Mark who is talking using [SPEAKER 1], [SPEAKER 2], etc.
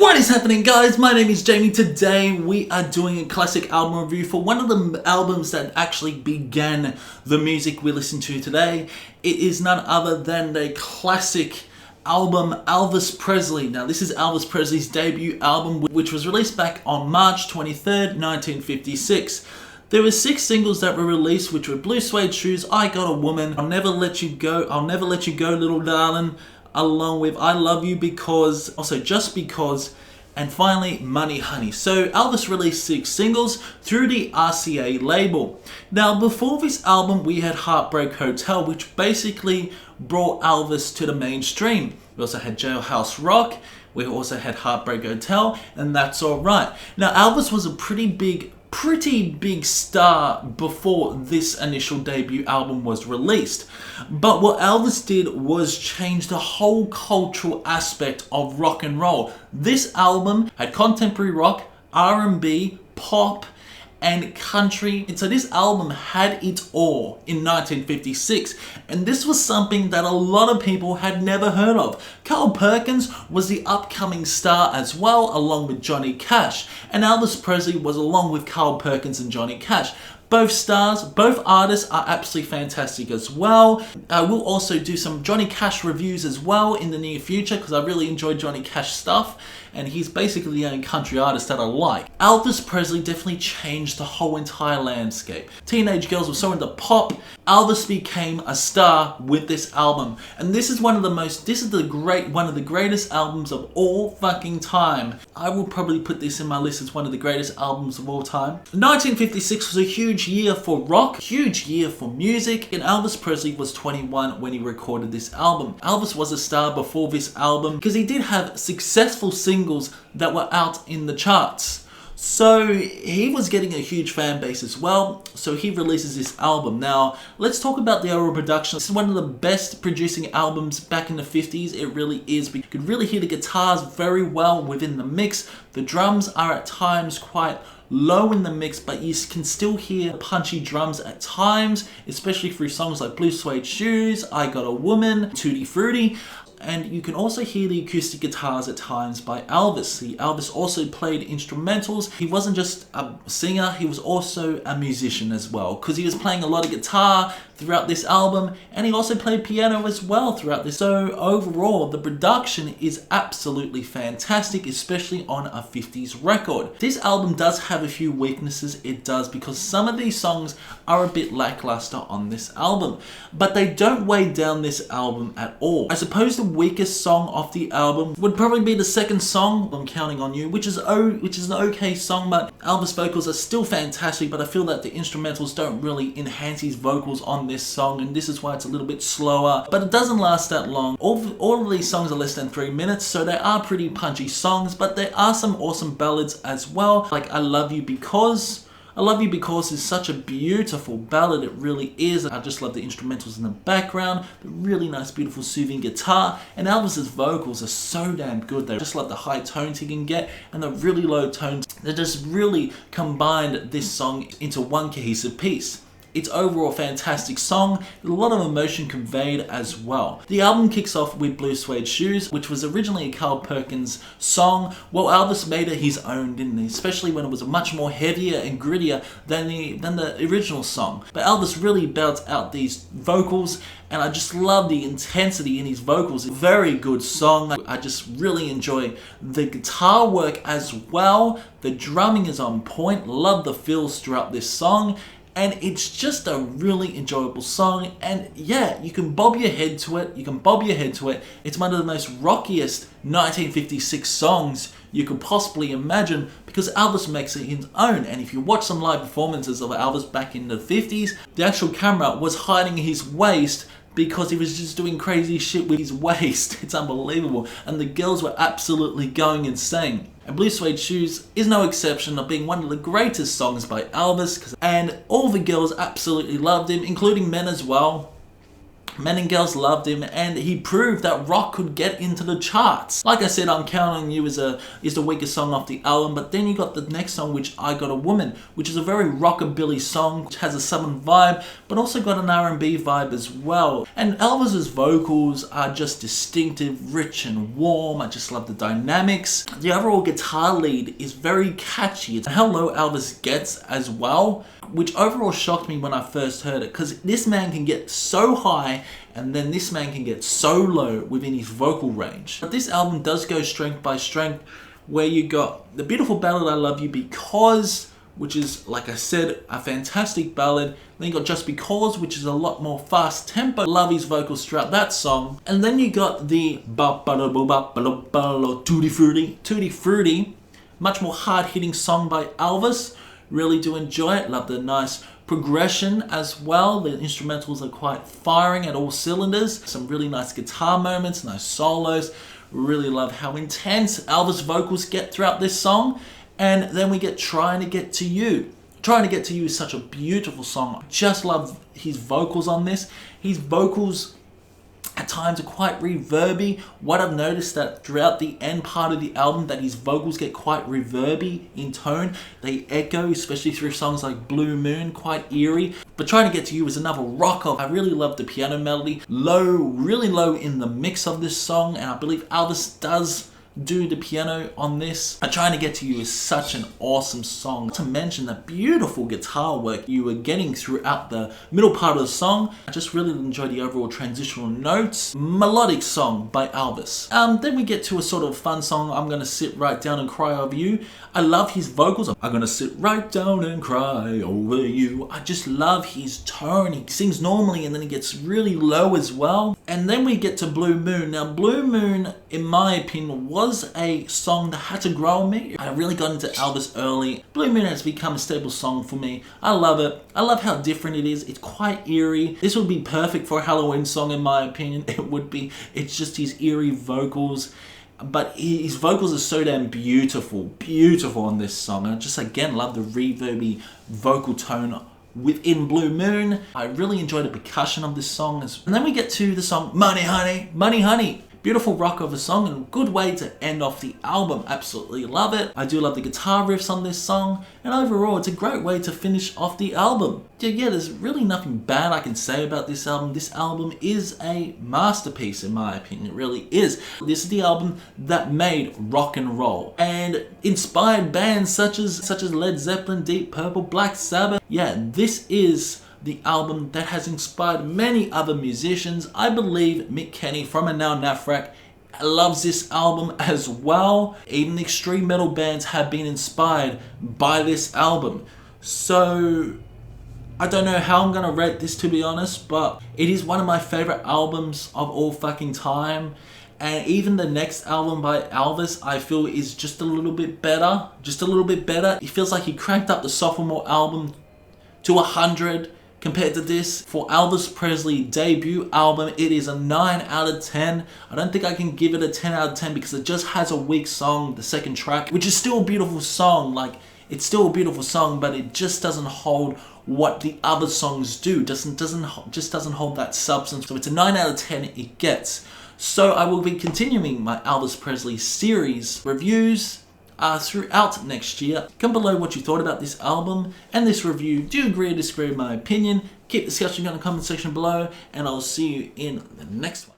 [SPEAKER 1] What is happening, guys? My name is Jamie. Today we are doing a classic album review for one of the albums that actually began the music we listen to today. It is none other than the classic album Elvis Presley. Now this is Elvis Presley's debut album, which was released back on March 23rd, 1956. There were 6 singles that were released, which were Blue Suede Shoes, I Got a Woman, I'll Never Let You Go, I'll Never Let You Go Little Darling, along with I Love You Because, also Just Because, and finally Money Honey. So Elvis released 6 singles through the RCA label. Now before this album we had Heartbreak Hotel, which basically brought Elvis to the mainstream. We also had Jailhouse Rock, we also had Heartbreak Hotel, and That's Alright. Now Elvis was a pretty big star before this initial debut album was released. But what Elvis did was change the whole cultural aspect of rock and roll. This album had contemporary rock, R&B, pop, and country. And so this album had it all in 1956, and this was something that a lot of people had never heard of. Carl Perkins was the upcoming star as well, along with Johnny Cash, and Elvis Presley was along with Carl Perkins and Johnny Cash. Both stars, both artists are absolutely fantastic as well. We'll also do some Johnny Cash reviews as well in the near future, because I really enjoy Johnny Cash stuff, and he's basically the only country artist that I like. Elvis Presley definitely changed the whole entire landscape. Teenage girls were so into pop. Elvis became a star with this album, and this is one of the greatest albums of all fucking time. I will probably put this in my list as one of the greatest albums of all time. 1956 was a huge year for rock, huge year for music, and Elvis Presley was 21 when he recorded this album. Elvis was a star before this album because he did have successful singles that were out in the charts. So he was getting a huge fan base as well, so he releases this album. Now, let's talk about the overall production. This is one of the best producing albums back in the 50s, it really is. You could really hear the guitars very well within the mix. The drums are at times quite low in the mix, but you can still hear punchy drums at times, especially through songs like Blue Suede Shoes, I Got a Woman, Tutti Frutti. And you can also hear the acoustic guitars at times by Elvis. Elvis also played instrumentals. He wasn't just a singer, he was also a musician as well, because he was playing a lot of guitar throughout this album, and he also played piano as well throughout this. So overall, the production is absolutely fantastic, especially on a 50s record. This album does have a few weaknesses, it does, because some of these songs are a bit lackluster on this album, but they don't weigh down this album at all. I suppose the weakest song off the album would probably be the second song, I'm Counting on You, which is an okay song, but Elvis' vocals are still fantastic, but I feel that the instrumentals don't really enhance his vocals on this song, and this is why it's a little bit slower, but it doesn't last that long. All of these songs are less than 3 minutes, so they are pretty punchy songs, but there are some awesome ballads as well, like I Love You Because. I Love You Because is such a beautiful ballad, it really is. I just love the instrumentals in the background, the really nice, beautiful, soothing guitar, and Elvis's vocals are so damn good. They just love the high tones he can get and the really low tones. They just really combined this song into one cohesive piece. It's overall a fantastic song, with a lot of emotion conveyed as well. The album kicks off with Blue Suede Shoes, which was originally a Carl Perkins song. Well, Elvis made it his own, didn't he? Especially when it was much more heavier and grittier than the original song. But Elvis really belts out these vocals, and I just love the intensity in his vocals. Very good song. I just really enjoy the guitar work as well. The drumming is on point. Love the feels throughout this song. And it's just a really enjoyable song, and yeah, you can bob your head to it, It's one of the most rockiest 1956 songs you could possibly imagine, because Elvis makes it his own. And if you watch some live performances of Elvis back in the 50s, the actual camera was hiding his waist because he was just doing crazy shit with his waist. It's unbelievable, and the girls were absolutely going insane. And Blue Suede Shoes is no exception of being one of the greatest songs by Elvis, and all the girls absolutely loved him, including men as well. Men and girls loved him, and he proved that rock could get into the charts. Like I said, I'm Counting You is the weakest song off the album, but then you got the next song, which I Got a Woman, which is a very rockabilly song, which has a southern vibe, but also got an R&B vibe as well. And Elvis's vocals are just distinctive, rich and warm. I just love the dynamics. The overall guitar lead is very catchy. It's how low Elvis gets as well, which overall shocked me when I first heard it, because this man can get so high and then this man can get so low within his vocal range. But this album does go strength by strength, where you got the beautiful ballad I Love You Because, which is, like I said, a fantastic ballad. Then you got Just Because, which is a lot more fast tempo. Love his vocals throughout that song. And then you got the Tutti Frutti. Tutti Frutti, much more hard-hitting song by Elvis. Really do enjoy it. Love the nice progression as well. The instrumentals are quite firing at all cylinders. Some really nice guitar moments, nice solos. Really love how intense Elvis vocals get throughout this song. And then we get Trying to Get to You. Trying to Get to You is such a beautiful song. I just love his vocals on this. His vocals at times are quite reverby. What I've noticed that throughout the end part of the album, that his vocals get quite reverby in tone. They echo, especially through songs like Blue Moon, quite eerie. But Trying to Get to You is another rocker. I really love the piano melody. Low, really low in the mix of this song, and I believe Elvis does do the piano on this. And Trying to Get to You is such an awesome song. Not to mention the beautiful guitar work you were getting throughout the middle part of the song. I just really enjoy the overall transitional notes. Melodic song by Elvis. Then we get to a sort of fun song, I'm Gonna Sit Right Down and Cry Over You. I love his vocals. I'm gonna sit right down and cry over you. I just love his tone. He sings normally and then he gets really low as well. And then we get to Blue Moon. Now Blue Moon, in my opinion, was a song that had to grow on me. I really got into Elvis early. Blue Moon has become a staple song for me. I love it. I love how different it is. It's quite eerie. This would be perfect for a Halloween song in my opinion. It would be. It's just his eerie vocals. But his vocals are so damn beautiful on this song. I just again love the reverby vocal tone within Blue Moon. I really enjoy the percussion of this song. And then we get to the song Money Honey, Money Honey. Beautiful rock of a song and a good way to end off the album. Absolutely love it. I do love the guitar riffs on this song, and overall it's a great way to finish off the album. Yeah, there's really nothing bad I can say about this album. This album is a masterpiece in my opinion. It really is. This is the album that made rock and roll and inspired bands such as Led Zeppelin, Deep Purple, Black Sabbath. Yeah, this is the album that has inspired many other musicians. I believe Mick Kenny from And Now Nafrak loves this album as well. Even extreme metal bands have been inspired by this album. So I don't know how I'm gonna rate this, to be honest, but it is one of my favorite albums of all fucking time. And even the next album by Elvis, I feel is just a little bit better. Just a little bit better. It feels like he cranked up the sophomore album to 100. Compared to this, for Elvis Presley debut album, it is a 9 out of 10. I don't think I can give it a 10 out of 10 because it just has a weak song, the second track, which is still a beautiful song. Like, it's still a beautiful song, but it just doesn't hold what the other songs do. Just doesn't hold that substance. So it's a 9 out of 10 it gets. So I will be continuing my Elvis Presley series reviews throughout next year. Comment below what you thought about this album and this review. Do you agree or disagree with my opinion? Keep discussing in the comment section below, and I'll see you in the next one.